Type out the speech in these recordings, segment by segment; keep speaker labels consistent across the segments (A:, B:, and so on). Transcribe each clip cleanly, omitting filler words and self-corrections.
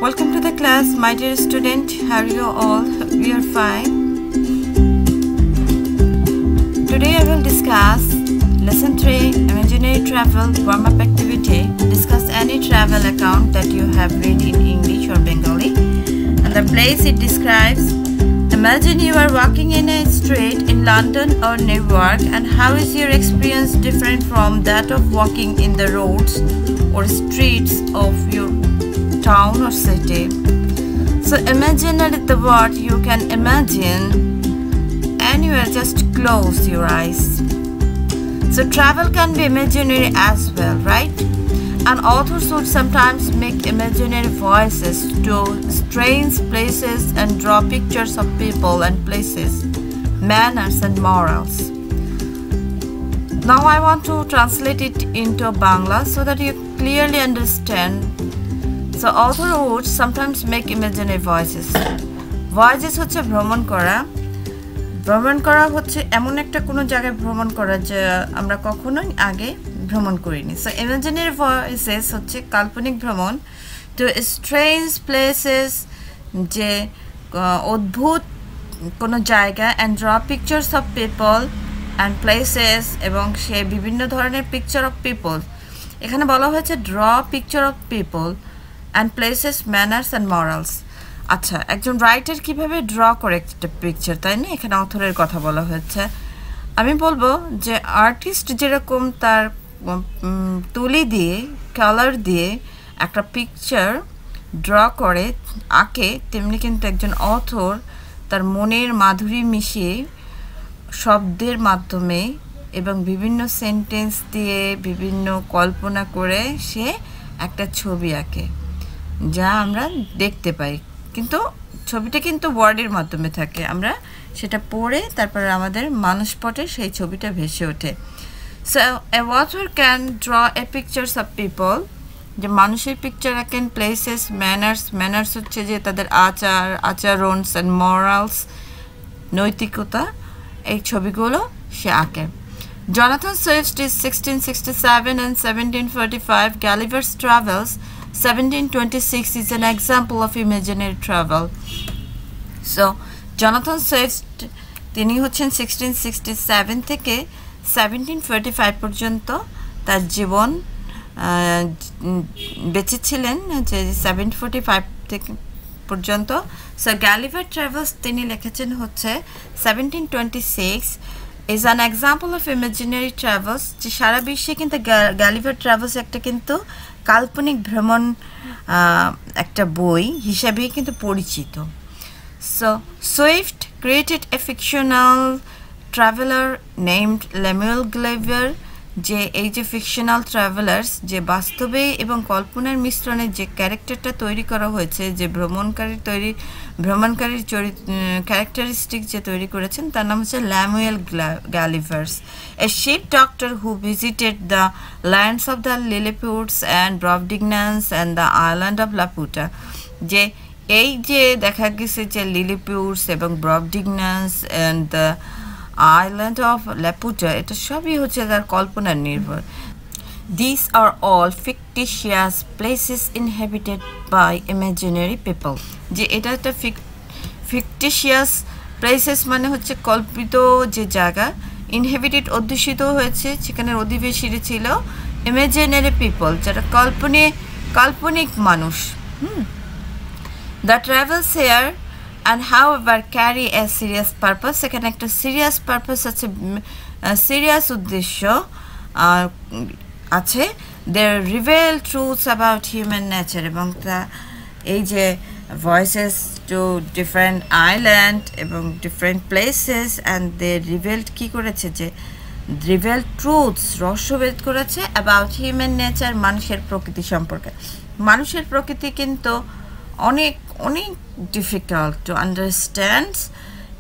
A: Welcome to the class, my dear student. How are you all? We are fine. Today I will discuss lesson 3, imaginary travel warm-up activity. Discuss any travel account that you have read in English or Bengali. And the place it describes. Imagine you are walking in a street in London or New York, and how is your experience different from that of walking in the roads or streets of your town or city? So imaginary the word you can imagine anywhere, just close your eyes. So travel can be imaginary as well, right? And authors would sometimes make imaginary voices to strange places and draw pictures of people and places, manners and morals. Now I want to translate it into Bangla so that you clearly understand. So author would sometimes make imaginary voices. Voices হচ্ছে ভ্রমণ করা। ভ্রমণ করা হচ্ছে এমন একটা কোনো জায়গায় ভ্রমণ করা যে আমরা কখনোই আগে ভ্রমণ করিনি। So imaginary voices হচ্ছে কাল্পনিক ভ্রমণ to strange places, যে অদ্ভুত কোনো জায়গা, and draw pictures of people and places, এবং সে বিভিন্ন ধরনের picture of people। এখানে বলা হয়েছে draw picture of people and places, manners and morals। আচ্ছা, একজন রাইটার কিভাবে ড্র করে একটা পিকচার, তাই না? এখানে অথরের কথা বলা হয়েছে। আমি বলবো যে আর্টিস্ট যেরকম তার তুলি দিয়ে, কালার দিয়ে একটা পিকচার ড্র করে আঁকে, তেমনি কিন্তু একজন অথর তার মনের মাধুরী মিশিয়ে শব্দের মাধ্যমে এবং বিভিন্ন সেন্টেন্স দিয়ে বিভিন্ন কল্পনা করে সে একটা ছবি আঁকে, যা আমরা দেখতে পাই। কিন্তু ছবিটা কিন্তু ওয়ার্ডের মাধ্যমে থাকে, আমরা সেটা পড়ে তারপরে আমাদের মানসপটে সেই ছবিটা ভেসে ওঠে। So A author can draw A pictures of people, যে মানুষের পিকচার আঁকেন, প্লেসেস, ম্যানার্স হচ্ছে যে তাদের আচরণস অ্যান্ড মরালস, নৈতিকতা, এই ছবিগুলো সে আঁকে। Jonathan Swift is 1667 and 1745. Gulliver's Travels 1726 is an example of imaginary travel. So Jonathan Swift তিনি হচ্ছেন 1667 থেকে 1745 পর্যন্ত তার জীবন বেঁচে ছিলেন, যে 745 থেকে পর্যন্ত। সো গ্যালিভার ট্রাভেলস তিনি লিখেছেন হচ্ছে 1726 is an example of imaginary travels, যে সারা বিশ্বে কিন্তু গ্যালিভার ট্রাভেলস একটা কিন্তু কাল্পনিক ভ্রমণ একটা বই হিসাবেই কিন্তু পরিচিত। So Swift created a fictional traveler named Lemuel Gulliver, যে এই যে ফিকশনাল ট্রাভেলার্স, যে বাস্তবে এবং কল্পনার মিশ্রণে যে ক্যারেক্টারটা তৈরি করা হয়েছে, যে ভ্রমণকারীর ক্যারেক্টারিস্টিক যে তৈরি করেছেন, তার নাম হচ্ছে Lemuel Gulliver's, a ship doctor who visited the lands of the Lilliputs and Brobdingnags and the island of Laputa. যে এই যে দেখা গেছে যে লিলিপুটস এবং Brobdingnags and the island of Laputa, এটা সবই হচ্ছে তার কল্পনার নির্ভর। These are all fictitious places inhabited by imaginary people, যে এটা একটা ফিকটিশিয়াস প্লেসেস মানে হচ্ছে কল্পিত যে জায়গা, ইনহেবিটেড অধ্যুষিত হয়েছে, সেখানে অধিবাসী ছিল ইমাজিনারি পিপল, যারা কাল্পনিক মানুষ। The travels here and however carry a serious purpose, এখানে একটা সিরিয়াস পারপাস আছে, সিরিয়াস উদ্দেশ্য আছে। they reveal truths about human nature, এবং তা এই যে ভয়েসেস টু ডিফারেন্ট আইল্যান্ড এবং ডিফারেন্ট প্লেসেস, অ্যান্ড দে রিভেলড কি করেছে, যে রিভেল ট্রুথস, রহস্যভেদ করেছে অ্যাবাউট হিউম্যান নেচার, মানুষের প্রকৃতি সম্পর্কে। মানুষের প্রকৃতি কিন্তু অনেক difficult to understand.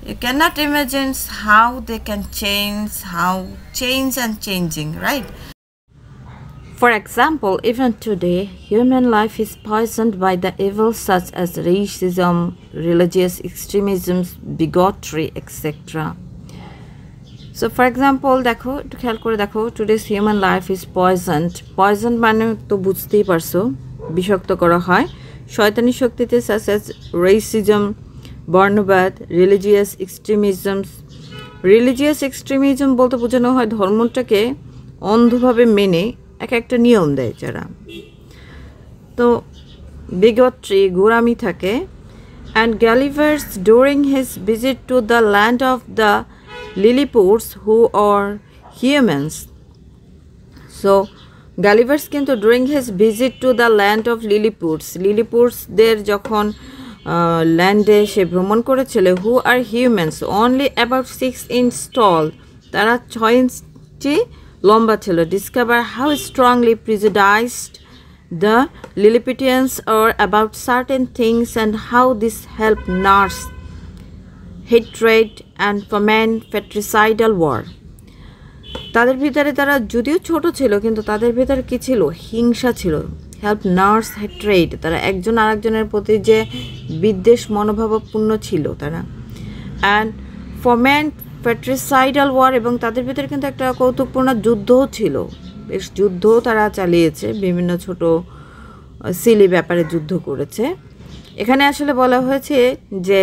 A: You cannot imagine how they can change and changing, right? For example, even today, human life is poisoned by the evils such as racism, religious extremism, bigotry, etc. So for example, দেখো একটু খেয়াল করে দেখো, today's human life is poisoned. Poisoned মানে তো বুঝতেই পারছো, বিষাক্ত করা হয়। শয়তানি শক্তিতে such as racism, বর্ণবাদ, religious extremism বলতে বোঝানো হয় ধর্মটাকে অন্ধভাবে মেনে একটা নিয়ম দেয় যারা, তো bigotry গোঁড়ামি থাকে। And Gulliver's during his visit to the land of the Lilliputians who are humans. So Gulliver's কিন্তু during his visit to the land of Lilliputians যখন ল্যান্ডে সে ভ্রমণ করেছিল, who are humans only about 6 inch tall, তারা 6 ইঞ্চি লম্বা ছিল, discover how strongly prejudiced the Lilliputians are about certain things and how this helped nurse hatred and foment fratricidal war. তাদের ভিতরে তারা যদিও ছোট ছিল কিন্তু তাদের ভিতরে কি ছিল, হিংসা ছিল। হেল্প নার্স হেট্রেড, তারা একজন আরেকজনের প্রতি যে বিদ্বেষ মনোভাবাপূর্ণ ছিল তারা। অ্যান্ড ফমেন্ট ফ্যাট্রিসাইডাল ওয়ার, এবং তাদের ভিতরে কিন্তু একটা কৌতুকপূর্ণ যুদ্ধও ছিল, বেশ যুদ্ধও তারা চালিয়েছে, বিভিন্ন ছোট সিলি ব্যাপারে যুদ্ধ করেছে। এখানে আসলে বলা হয়েছে যে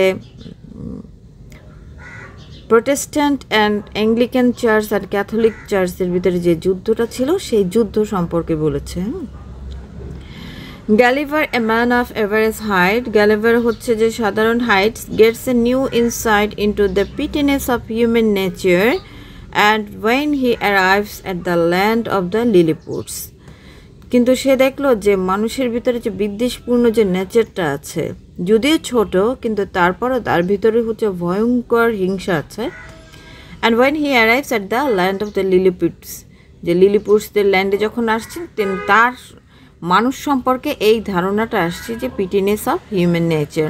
A: প্রোটেস্ট্যান্ট অ্যান্ড অ্যাংলিকান চার্চ আর ক্যাথলিক চার্চের ভিতরে যে যুদ্ধটা ছিল সেই যুদ্ধ সম্পর্কে বলেছে। Gulliver a man of average height, Gulliver হচ্ছে যে সাধারণ height, gets a new insight into the pettiness of human nature and when he arrives at the land of the Lilliputs, কিন্তু সে দেখলো যে মানুষের ভিতরে যে বিদ্বেষপূর্ণ যে নেচারটা আছে, যদিও ছোট কিন্তু তারপরও তার ভিতরে হচ্ছে ভয়ঙ্কর হিংসা আছে। And when he arrives at the land of the Lilliputs, যে লিলিপুটসদের ল্যান্ডে যখন আসছেন তার মানুষ সম্পর্কে এই ধারণাটা আসছে যে pettiness of human nature,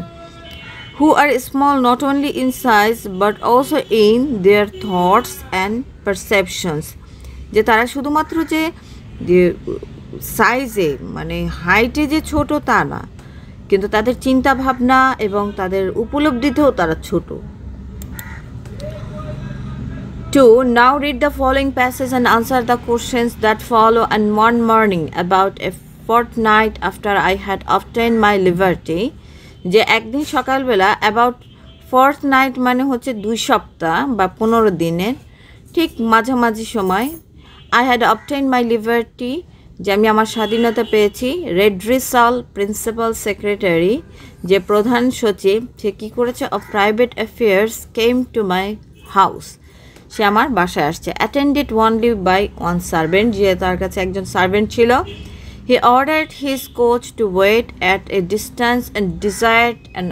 A: who are small not only in size but also in their thoughts and perceptions, যে তারা শুধুমাত্র যে সাইজে মানে হাইটে যে ছোট তা না, কিন্তু তাদের চিন্তা ভাবনা এবং তাদের উপলব্ধিতেও তারা ছোট। 2. Now read the following passage and answer the questions that follow. And one morning, about a fortnight after I had obtained my liberty, যে একদিন সকালবেলা, অ্যাবাউট ফর্থনাইট মানে হচ্ছে 2 সপ্তাহ বা 15 দিনের ঠিক মাঝামাঝি সময়, I had obtain my liberty, যে আমি আমার স্বাধীনতা পেয়েছি। রেড্রিসাল প্রিন্সিপাল সেক্রেটারি, যে প্রধান সচিব, সে কী করেছে, of private affairs came to my house, সে আমার বাসায় আসছে। Attended only by one servant, যে তার কাছে একজন সার্ভেন্ট ছিল। He ordered his coach to wait at a distance and desired and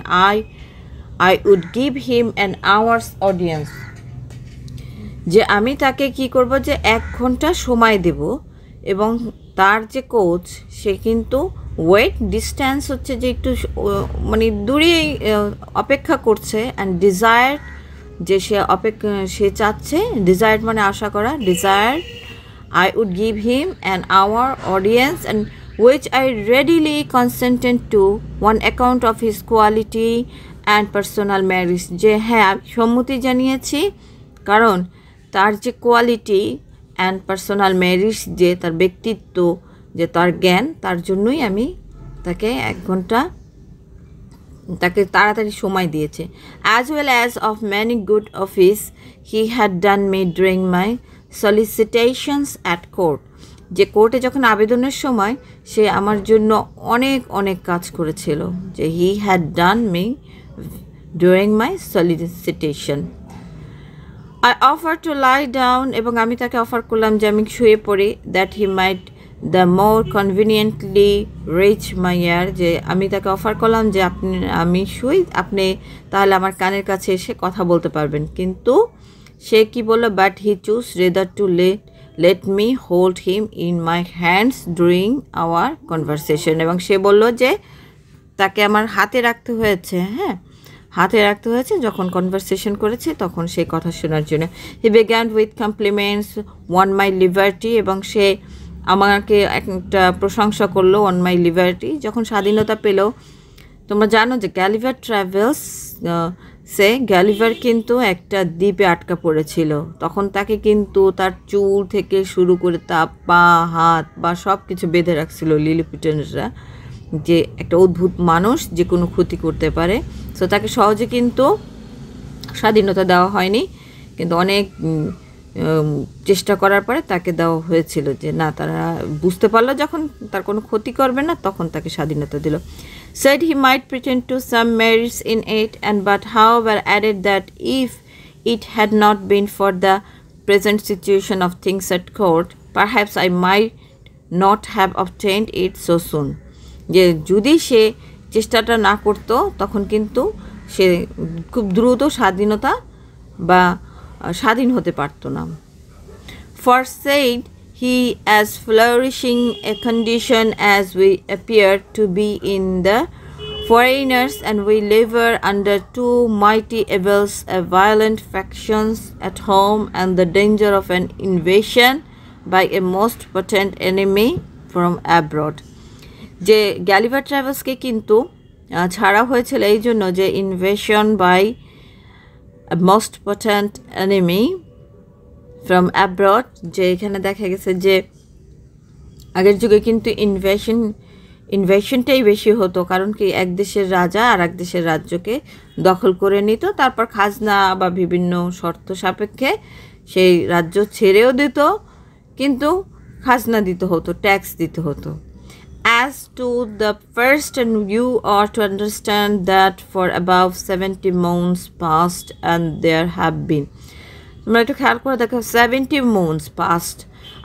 A: I would give him an hour's audience, যে আমি তাকে কি করব, যে 1 ঘন্টা সময় দেব, এবং তার যে কোচ সে কিন্তু ওয়েট, ডিস্ট্যান্স হচ্ছে যে একটু মানে দূরেই অপেক্ষা করছে, অ্যান্ড ডিজায়ার যে সে চাচ্ছে, ডিজায়ার মানে আশা করা, desire I would give him an hour audience and which I readily consented to one account of his quality and personal merits, যে হ্যাঁ আমি সম্মতি জানিয়েছি কারণ তার যে কোয়ালিটি অ্যান্ড পার্সোনাল মেরিটস, যে তার ব্যক্তিত্ব, যে তার জ্ঞান, তার জন্যই আমি তাকে 1 ঘন্টা তাকে তাড়াতাড়ি সময় দিয়েছে। As well as of many good office he had done me during my solicitations at court, যে কোর্টে যখন আবেদনের সময় সে আমার জন্য অনেক অনেক কাজ করেছিল, যে he had done me during my solicitation. I offered to lie down, এবং আমি তাকে অফার করলাম যে আমি শুয়ে পড়ি, that he might the more conveniently reach my ear, যে আমি তাকে অফার করলাম যে আমি শুই, আপনি তাহলে আমার কানের কাছে এসে কথা বলতে পারবেন। কিন্তু সে কি বলল, but he choose rather to let me hold him in my hands during our conversation, এবং সে বলল যে তাকে আমার হাতে রাখতে হয়েছে, হ্যাঁ হাতে রাখতে হয়েছে যখন কনভারসেশন করেছে তখন সেই কথা শোনার জন্য। He began with compliments one my liberty, এবং সে আমাকে একটা প্রশংসা করলো অন মাই লিবার্টি, যখন স্বাধীনতা পেল। তোমরা জানো যে গ্যালিভার ট্রাভেলস, সে গ্যালিভার কিন্তু একটা দ্বীপে আটকা পড়েছিল, তখন তাকে কিন্তু তার চুল থেকে শুরু করে তার পা হাত বা সব কিছু বেঁধে রাখছিল লিলিপুটিয়ানরা, যে একটা অদ্ভুত মানুষ যে কোনো ক্ষতি করতে পারে। সো তাকে সহজে কিন্তু স্বাধীনতা দেওয়া হয়নি, কিন্তু অনেক চেষ্টা করার পরে তাকে দেওয়া হয়েছিল, যে না তারা বুঝতে পারলো যখন তার কোনো ক্ষতি করবে না তখন তাকে স্বাধীনতা দিল। Said he might pretend to some merits in it, and but however added that if it had not been for the present situation of things at court, perhaps I might not have obtained it so soon. যে যদি সে চেষ্টাটা না করতো তখন কিন্তু সে খুব দ্রুত স্বাধীনতা বা স্বাধীন হতে পারতো না। For said he, as flourishing a condition as we appear to be in the foreigners, and we labor under two mighty evils, a violent factions at home and the danger of an invasion by a most potent enemy from abroad. যে Gulliver ট্রাভেলসকে কিন্তু ছাড়া হয়েছিল এই জন্য যে invasion by most potent enemy from abroad, যে এখানে দেখা গেছে যে আগের যুগে কিন্তু ইনভেশনটাই বেশি হতো, কারণ কি এক দেশের রাজা আর এক দেশের রাজ্যকে দখল করে নিত, তারপর খাজনা বা বিভিন্ন শর্ত সাপেক্ষে সেই রাজ্য ছেড়েও দিত, কিন্তু খাজনা দিতে হতো, ট্যাক্স দিতে হতো। As to the first, and you are to understand that for above 70 moons past, and there have been, তোমরা একটু খেয়াল করে দেখো 70 moons past,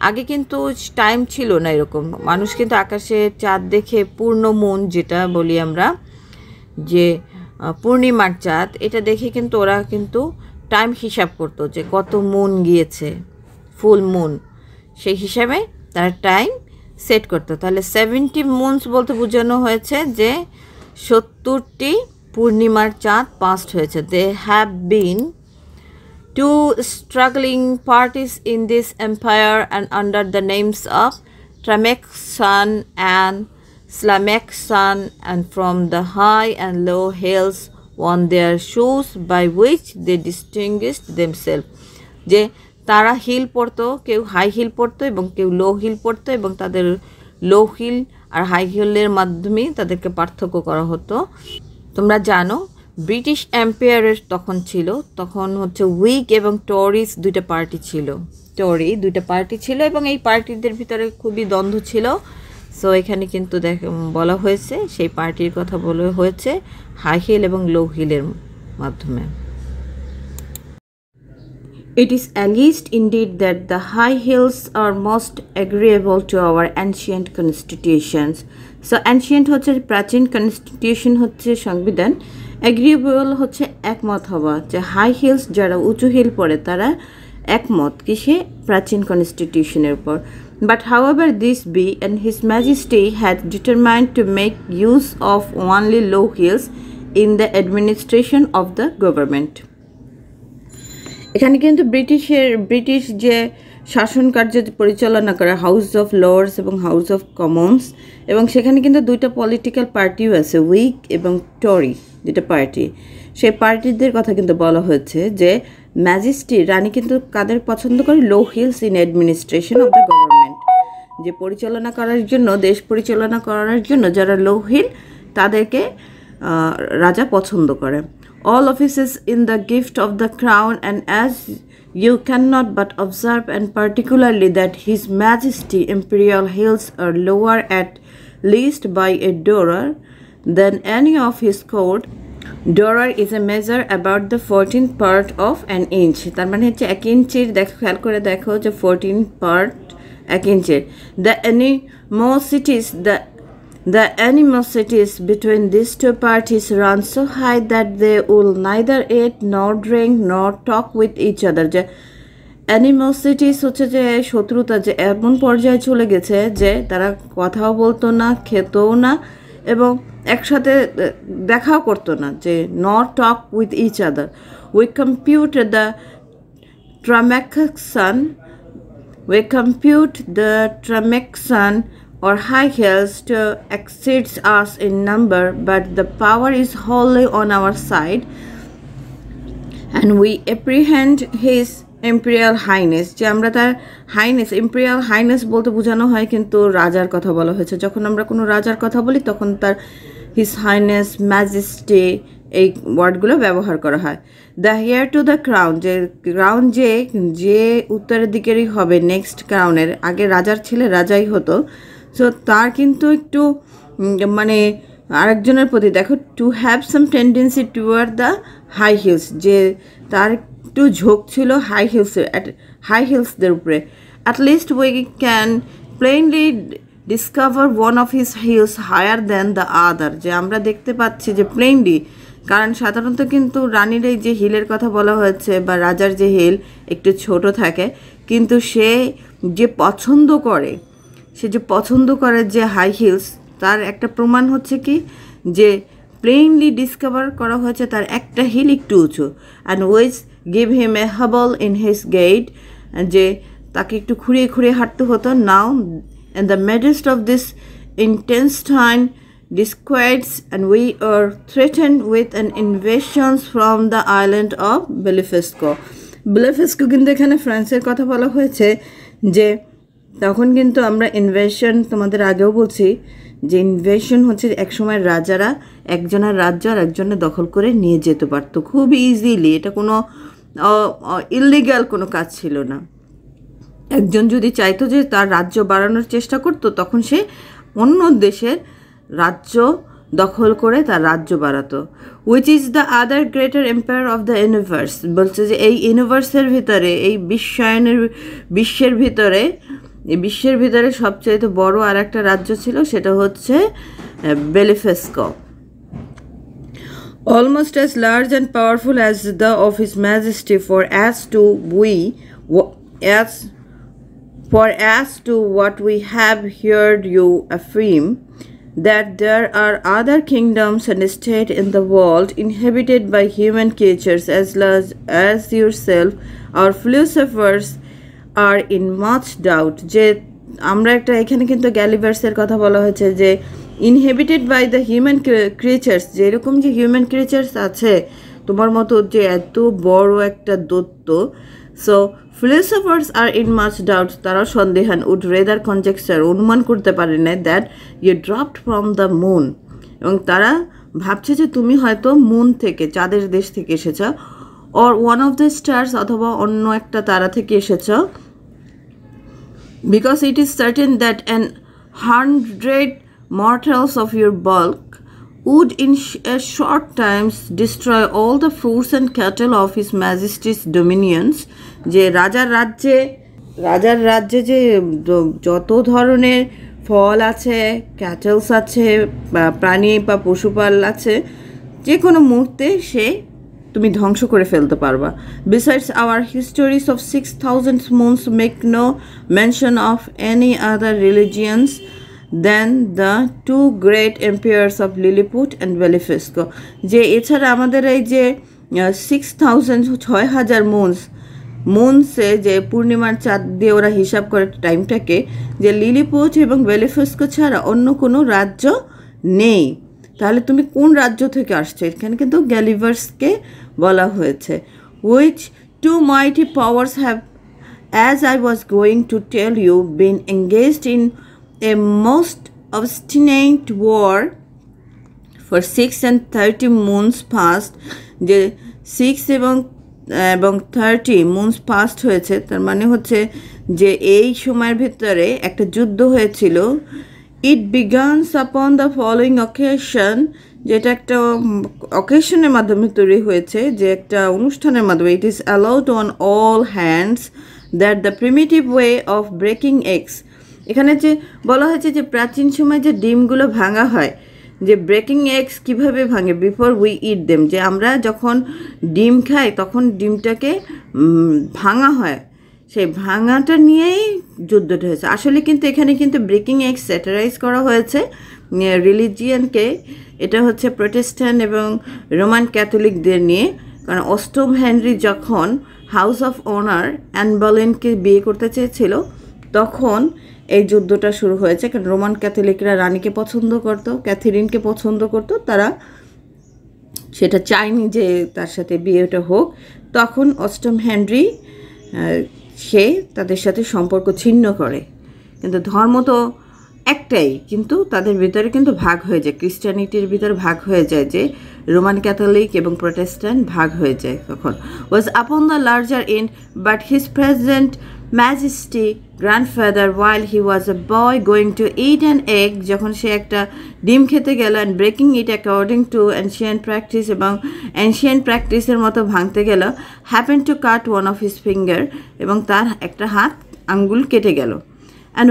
A: আগে কিন্তু টাইম ছিল না এরকম, মানুষ কিন্তু আকাশে চাঁদ দেখে পূর্ণ মুন যেটা বলি আমরা, যে পূর্ণিমার চাঁদ, এটা দেখে কিন্তু ওরা কিন্তু টাইম হিসাব করতো যে কত মুন গিয়েছে, ফুল মুন, সেই হিসাবে তারা টাইম সেট করতো। তাহলে 70 মুনস বলতে বোঝানো হয়েছে যে 70টি পূর্ণিমার চাঁদ পাস্ট হয়েছে। They have been two struggling parties in this empire, and under the names of Tramexan and Slamexan, and from the high and low hills won their shoes by which they distinguished themselves. যে তারা hill পরতো, কেউ high heel পরতো এবং কেউ লো hill পরতো, এবং তাদের লো হিল আর হাই হিলের মাধ্যমে তাদেরকে পার্থক্য করা হতো। তোমরা জানো ব্রিটিশ এম্পায়ারের তখন ছিল, তখন হচ্ছে উইগ এবং টরিস দুইটা পার্টি ছিল, দুইটা পার্টি ছিল, এবং এই পার্টিদের ভিতরে খুবই দ্বন্দ্ব ছিল। সো এখানে কিন্তু বলা হয়েছে সেই পার্টির কথা বলা হয়েছে হাই হিল এবং লো হিলের মাধ্যমে। It is alleged indeed that the high hills are most agreeable to our ancient constitutions. So ancient হচ্ছে প্রাচীন, কনস্টিটিউশন হচ্ছে সংবিধান, এগ্রিয়েবল হচ্ছে একমত হওয়া, যে হাই হিলস যারা উঁচু হিল পড়ে তারা একমত কিসে, প্রাচীন কনস্টিটিউশনের উপর। But however this be, and His Majesty had determined to make use of only low hills in the administration of the government. এখানে কিন্তু ব্রিটিশ যে শাসন কার্য পরিচালনা করে হাউস অফ লর্ডস এবং হাউস অফ কমন্স, এবং সেখানে কিন্তু দুইটা পলিটিক্যাল পার্টিও আছে, উইগ এবং টরি, দুইটা পার্টি। সেই পার্টিদের কথা কিন্তু বলা হয়েছে যে ম্যাজিস্ট্রি রানী কিন্তু কাদের পছন্দ করে, low heels in administration of the government, যে পরিচালনা করার জন্য, দেশ পরিচালনা করার জন্য যারা লো হিল তাদেরকে রাজা পছন্দ করে। All offices in the gift of the crown, and as you cannot but observe, and particularly that His Majesty Imperial hills are lower at least by a dollar than any of his court. Dollar is a measure about the 14th part of an inch. তার মানে হচ্ছে 1 ইঞ্চির, দেখো খেয়াল করে দেখো যে 14 part 1 ইঞ্চির। The animosities between these two parties run so high that they will neither eat nor drink nor talk with each other. যে অ্যানিমোসিটিস হচ্ছে যে শত্রুতা, যে এমন পর্যায়ে চলে গেছে যে তারা কথাও বলতো না, খেতও না, এবং একসাথে দেখাও করতো না, যে not talk with each other. We compute the Tramecksan or high hills to exceeds us in number, but the power is wholly on our side, and we apprehend his imperial highness, যে আমরা তার highness, imperial highness বলতে বোঝানো হয় কিন্তু রাজার কথা বলা হয়েছে। যখন আমরা কোনো রাজার কথা বলি তখন তার হিজ হাইনেস, ম্যাজেস্টি এই ওয়ার্ডগুলো ব্যবহার করা হয়। The hair to the crown, যে ক্রাউন যে উত্তরের দিকেরই হবে নেক্সট ক্রাউনের, আগে রাজার ছেলে রাজাই হতো। সো তার কিন্তু একটু মানে আরেকজনের প্রতি দেখো, to have some tendency toward the high heels, যে তার একটু ঝোঁক ছিল হাই হিলসদের উপরে। At least we can plainly discover one of his heels higher than the other, যে আমরা দেখতে পাচ্ছি যে প্লেনলি, কারণ সাধারণত কিন্তু রানীর এই যে হিলের কথা বলা হয়েছে বা রাজার যে হিল একটু ছোট থাকে, কিন্তু সে যে পছন্দ করে যে হাই হিলস, তার একটা প্রমাণ হচ্ছে কি যে প্লেনলি ডিসকভার করা হয়েছে তার একটা হিল একটু উঁচু। And which give him a hobble in his gait, যে তাকে একটু খুঁড়িয়ে হাঁটতে হতো। নাও in the midst of this intestine disquiets, and we are threatened with an invasion from the island of Belfasco. Belfasco কিন্তু এখানে ফ্রান্সের কথা বলা হয়েছে, যে তখন কিন্তু আমরা ইনভেশন, তোমাদের আগেও বলছি যে ইনভেশন হচ্ছে একসময় রাজারা একজনের রাজ্য আর একজনের দখল করে নিয়ে যেতে পারতো খুব ইজিলি। এটা কোনো ইললিগ্যাল কোনো কাজ ছিল না। একজন যদি চাইতো যে তার রাজ্য বাড়ানোর চেষ্টা করতো, তখন সে অন্য দেশের রাজ্য দখল করে তার রাজ্য বাড়াতো। Which is the other greater empire of the universe, বলছে যে এই ইউনিভার্সের ভিতরে, এই বিশ্বের ভিতরে সবচেয়ে বড় আর একটা রাজ্য ছিল, সেটা হচ্ছে বেলিফেস্কো। Almost as large and powerful as the of His Majesty, for as to what we have heard you affirm, that there are other kingdoms and states in the world inhabited by human creatures as large as yourself, our philosophers are in much doubt. যে আমরা একটা এখানে কিন্তু গ্যালিভার্সের কথা বলা হয়েছে, যে inhabited by the human creatures, যে এরকম যে হিউম্যান ক্রিয়েচার্স আছে তোমার মতো যে এত বড় একটা দৈত্য। So philosophers are in much doubt, তারা সন্দেহান, would rather conjecture, অনুমান করতে পারে না, that you dropped from the moon, এবং তারা ভাবছে যে তুমি হয়তো মুন থেকে, চাঁদের দেশ থেকে এসেছ, or one of the stars, অথবা অন্য একটা তারা থেকে এসেছ, because it is certain that 100 mortals of your bulk would in a short time destroy all the fruits and cattle of His Majesty's dominions, যে রাজার রাজ্যে যে যত ধরনের ফল আছে, ক্যাটেলস আছে, প্রাণী বা পশুপাল আছে, যে কোনো মুহূর্তে তুমি ধ্বংস করে ফেলতে পারবা। Besides, our histories of 6,000 moons make no mention of any other religions than the two great empires of Lilliput and Belfasco, যে এছাড়া আমাদের এই যে 6,000 মুনসে, যে পূর্ণিমার চাঁদ দিয়ে ওরা হিসাব করে টাইমটাকে, যে লিলিপুট এবং বেলিফেস্কো ছাড়া অন্য কোনো রাজ্য নেই। তাহলে তুমি কোন রাজ্য থেকে আসছো? এখানে কিন্তু গ্যালিভার্সকে বলা হয়েছে। Which two mighty powers have, as I was going to tell you, been engaged in a most obstinate war for 6 and 30 moons past, যে 6 এবং 30 মুনস পাস্ট হয়েছে, তার মানে হচ্ছে যে এই সময়ের ভিতরে একটা যুদ্ধ হয়েছিল। It began upon the following occasion, যেটা একটা অকেশনের মাধ্যমে তৈরি হয়েছে, যে একটা অনুষ্ঠানের মাধ্যমে। It is allowed on all hands that the primitive way of breaking eggs, এখানে যে বলা হয়েছে যে প্রাচীন সময় যে ডিমগুলো ভাঙা হয়, যে ব্রেকিং এগস কীভাবে ভাঙে, বিফোর উই ইট দেম, যে আমরা যখন ডিম খাই তখন ডিমটাকে ভাঙা হয়, সেই ভাঙাটা নিয়েই যুদ্ধটা হয়েছে। আসলে কিন্তু এখানে কিন্তু ব্রেকিং এগস স্যাটারাইজ করা হয়েছে রিলিজিয়ানকে, এটা হচ্ছে প্রোটেস্ট্যান্ট এবং রোমান ক্যাথলিকদের নিয়ে। কারণ অষ্টম হেনরি যখন হাউস অফ অনার অ্যান বলেনকে বিয়ে করতে চেয়েছিল, তখন এই যুদ্ধটা শুরু হয়েছে। কারণ রোমান ক্যাথলিকরা রানীকে পছন্দ করতো, ক্যাথরিনকে পছন্দ করতো, তারা সেটা চায়নি যে তার সাথে বিয়েটা হোক। তখন অষ্টম হেনরি সে তাদের সাথে সম্পর্ক ছিন্ন করে। কিন্তু ধর্ম তো একটাই, কিন্তু তাদের ভিতরে কিন্তু ভাগ হয়ে যায়, ক্রিশ্চিয়ানিটির ভিতরে ভাগ হয়ে যায়, যে রোমান ক্যাথলিক এবং প্রোটেস্ট্যান্ট ভাগ হয়ে যায়। তখন was upon the larger end but his present majesty grandfather while he was a boy going to eat an egg, যখন সে একটা ডিম খেতে গেল, and breaking it according to ancient practice, এবং অ্যানশিয়েন্ট প্র্যাকটিসের মতো ভাঙতে গেল, happen to cut one of his finger, এবং তার একটা হাত আঙ্গুল কেটে গেল। And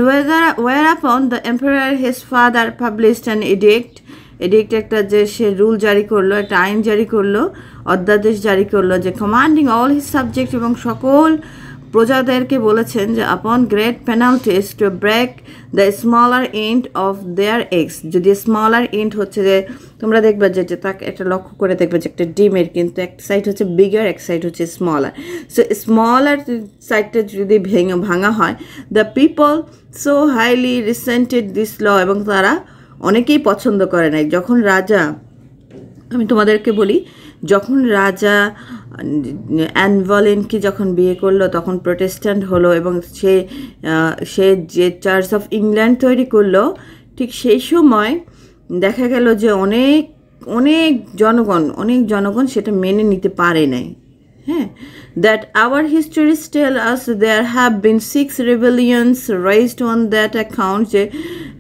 A: whereupon the emperor his father published an edict একটা যে সে রুল জারি করলো, একটা আইন জারি করলো, অধ্যাদেশ জারি করলো, যে কমান্ডিং অল হিজ সাবজেক্ট, এবং সকল প্রজাদেরকে বলেছেন যে upon great penalties to break the smaller end of their eggs. যদি স্মলার এন্ড হচ্ছে যে তোমরা দেখবে যে তাকে একটা লক্ষ্য করে দেখবে যে একটা ডিমের কিন্তু এক সাইড হচ্ছে বিগার, এক সাইড হচ্ছে স্মলার। সো স্মলার সাইডটা যদি ভাঙা হয়, the people so highly resented this law, এবং তারা অনেকেই পছন্দ করে নাই। যখন রাজা, আমি তোমাদেরকে বলি, যখন রাজা অ্যান বলেনকে যখন বিয়ে করলো তখন প্রোটেস্ট্যান্ট হলো, এবং সে যে চার্চ অফ ইংল্যান্ড তৈরি করলো, ঠিক সেই সময় দেখা গেল যে অনেক জনগণ সেটা মেনে নিতে পারে নাই। হ্যাঁ, that our histories tell us there have been 6 rebellions raised on that account, যে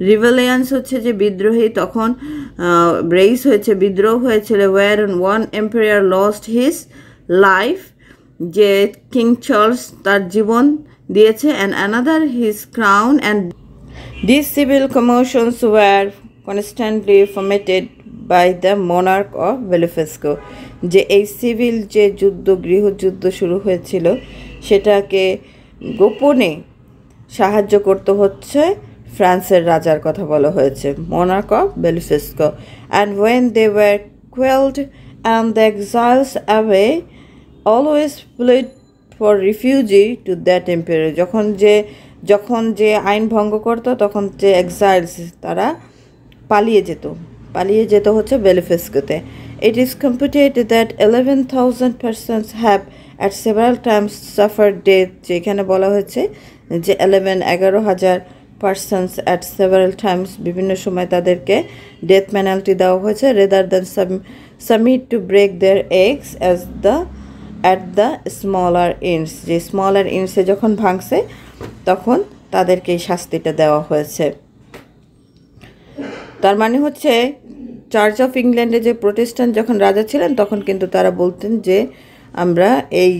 A: রিভেলিয়ান্স হচ্ছে যে বিদ্রোহী, তখন রেইজ হয়েছে, বিদ্রোহ হয়েছিল, where one emperor lost his life, যে কিং চার্লস তার জীবন দিয়েছে, and another his crown, and this civil commotions were constantly formatted by the monarch of Blefuscu, যে এই সিভিল যে গৃহযুদ্ধ শুরু হয়েছিল সেটাকে গোপনে সাহায্য করতে হচ্ছে ফ্রান্সের রাজার কথা বলা হয়েছে, monarch of Blefuscu. And when they were quelled and the exiles away always fled for refuge to that emperor, যখন যে আইন ভঙ্গ করতো তখন যে এক্সাইলস তারা পালিয়ে যেত হচ্ছে বেলিফেস্কোতে। It is computed that 11,000 persons have at several times suffered death, যেখানে বলা হয়েছে যে 11,000 persons at several times বিভিন্ন সময় তাদেরকে ডেথ পেনাল্টি দেওয়া হয়েছে, rather than submit to break their eggs at the smaller ends, যে স্মলার এন্ডসে যখন ভাঙছে তখন তাদেরকে এই শাস্তিটা দেওয়া হয়েছে। তার মানে হচ্ছে চার্চ অফ ইংল্যান্ডে যে প্রোটেস্ট্যান্ট যখন রাজা ছিলেন তখন কিন্তু তারা বলতেন যে আমরা এই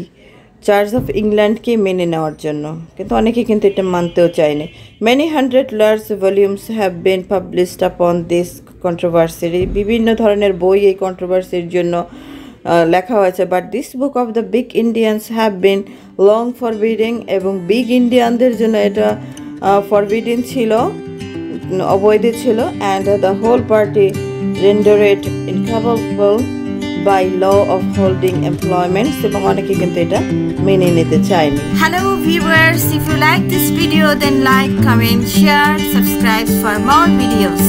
A: চার্চ অফ ইংল্যান্ডকে মেনে নেওয়ার জন্য, কিন্তু অনেকে কিন্তু এটা মানতেও চায়নি। Many hundred large volumes have been published upon this controversy, বিভিন্ন ধরনের বই এই কন্ট্রোভার্সির জন্য লেখা হয়েছে। But this book of the big Endians have been long forbidding, এবং বিগ ইন্ডিয়ানদের জন্য এটা ফরবিডিং ছিল, অবৈধ ছিল, and the whole party rendered incapable by law of holding employments, এবং অনেকে কিন্তু এটা মেনে নিতে চায়নি। Hello viewers, if you like this video then like, comment, share, subscribe for more videos.